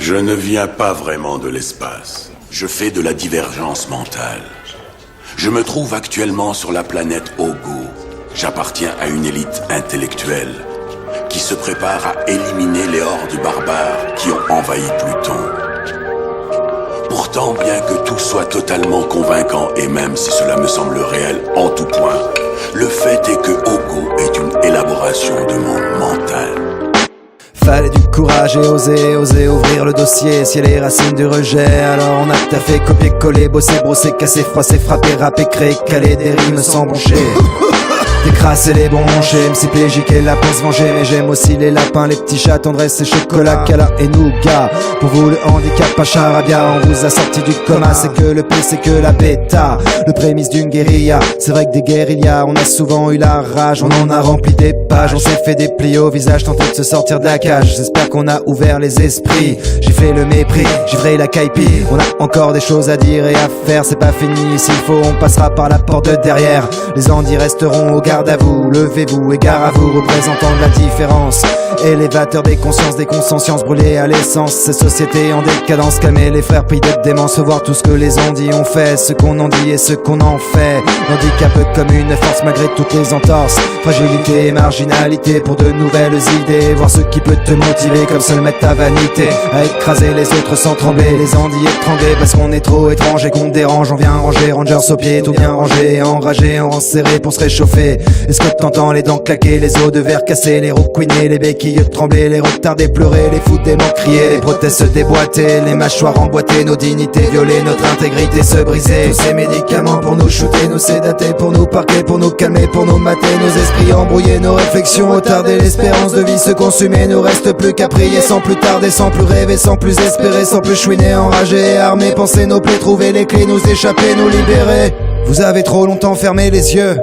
Je ne viens pas vraiment de l'espace. Je fais de la divergence mentale. Je me trouve actuellement sur la planète Ogo. J'appartiens à une élite intellectuelle qui se prépare à éliminer les hordes barbares qui ont envahi Pluton. Pourtant, bien que tout soit totalement convaincant, et même si cela me semble réel en tout point, le fait est que Ogo est une élaboration de mon mental. Fallait du courage et oser ouvrir le dossier. Si les racines du rejet, alors on a taffé, copier-coller, bosser, brosser, casser, froisser, frapper, rapper, créer, caler des rimes sans broncher. Décrasser les bronchés, MC PJK là pour se venger. Mais j'aime aussi les lapins, les petits chats, tendresse et chocolat, cala et nougat. Pour vous le handicap, pas charabia, on vous a sorti du coma. C'est que le P, c'est que la bêta, le prémisse d'une guérilla. C'est vrai que des guérillas, on a souvent eu la rage. On en a rempli des pages, on s'est fait des plis au visage, tenté de se sortir de la cage. J'espère qu'on a ouvert les esprits. J'ai fait le mépris, givré la caipi. On a encore des choses à dire et à faire, c'est pas fini. S'il faut, on passera par la porte de derrière. Les andis resteront au garde à vous, levez-vous et gare à vous, représentant de la différence. Élévateur des consciences, des consciences brûlées à l'essence. Ces sociétés en décadence, calmer les frères pris de démence. Voir tout ce que les ondits ont fait, ce qu'on en dit et ce qu'on en fait. L'handicap comme une force malgré toutes les entorses. Fragilité et marginalité pour de nouvelles idées. Voir ce qui peut te motiver comme seul mettre ta vanité à écraser les autres sans trembler. Les andis étranglés parce qu'on est trop étrange et qu'on dérange. On vient ranger, rangers au pied, tout bien rangé, enragé, en rang serré pour se réchauffer. Est-ce que t'entends les dents claquer, les os de verre cassés, les roues couiner, les béquilles trembler, les retardés pleurer, les fous démons crier, les prothèses se déboîter, les mâchoires emboîtées, nos dignités violées, notre intégrité se briser. Tous ces médicaments pour nous shooter, nous sédater, pour nous parquer, pour nous calmer, pour nous mater, nos esprits embrouillés, nos réflexions retarder, l'espérance de vie se consumer, nous reste plus qu'à prier sans plus tarder, sans plus rêver, sans plus espérer, sans plus chouiner, enragé et armé, penser nos plaies, trouver les clés, nous échapper, nous libérer. Vous avez trop longtemps fermé les yeux.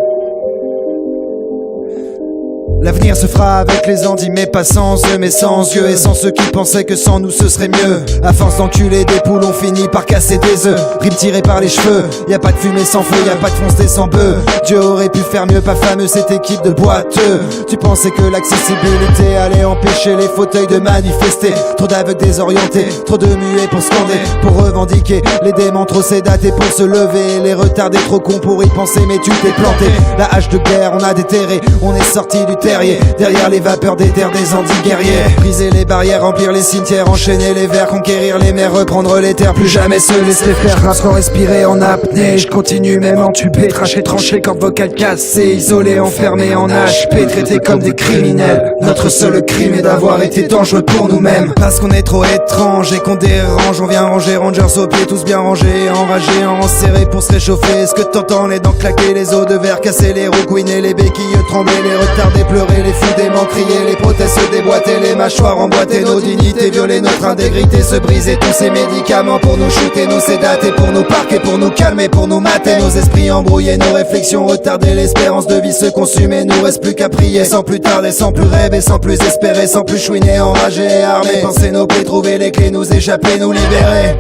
L'avenir se fera avec les andis, mais pas sans eux, mais sans yeux et sans ceux qui pensaient que sans nous ce serait mieux. À force d'enculer des poules, on finit par casser des œufs. Rimes tirées par les cheveux, y a pas de fumée sans feu, y a pas de foncer sans bœuf. Dieu aurait pu faire mieux, pas fameux cette équipe de boiteux. Tu pensais que l'accessibilité allait empêcher les fauteuils de manifester. Trop d'aveugles désorientés, trop de muets pour scander, pour revendiquer. Les démons trop sédatés pour se lever, les retardés trop cons pour y penser, mais tu t'es planté. La hache de guerre, on a déterré, on est sorti du terrier. Derrière les vapeurs des terres des andis guerriers. Briser les barrières, remplir les cimetières, enchaîner les vers, conquérir les mers, reprendre les terres, plus jamais se laisser faire. Rap respirer en apnée, je continue même entubé, traché, tranché, corps vocal cassé, isolé, enfermé en HP, traité comme des criminels. Notre seul crime est d'avoir été dangereux pour nous-mêmes. Parce qu'on est trop étrange et qu'on dérange, on vient ranger, rangers au pied, tous bien rangés, enragés, en rang serré pour se réchauffer. Est-ce que t'entends les dents claquer, les os de verre casser, les roues couiner, les béquilles trembler, les retardés pleurer, les fous démons crier, les prothèses se déboîter, les mâchoires emboîter, nos dignités violer, notre intégrité se briser. Tous ces médicaments pour nous shooter, nous sédater, pour nous parquer, pour nous calmer, pour nous mater. Nos esprits embrouillés, nos réflexions retarder, l'espérance de vie se consumer. Nous reste plus qu'à prier, sans plus tarder, sans plus rêver, sans plus espérer, sans plus chouiner, enragé et armé. Penser nos plaies, trouver les clés, nous échapper, nous libérer.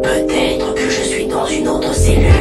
Peut-être que je suis dans une autre cellule.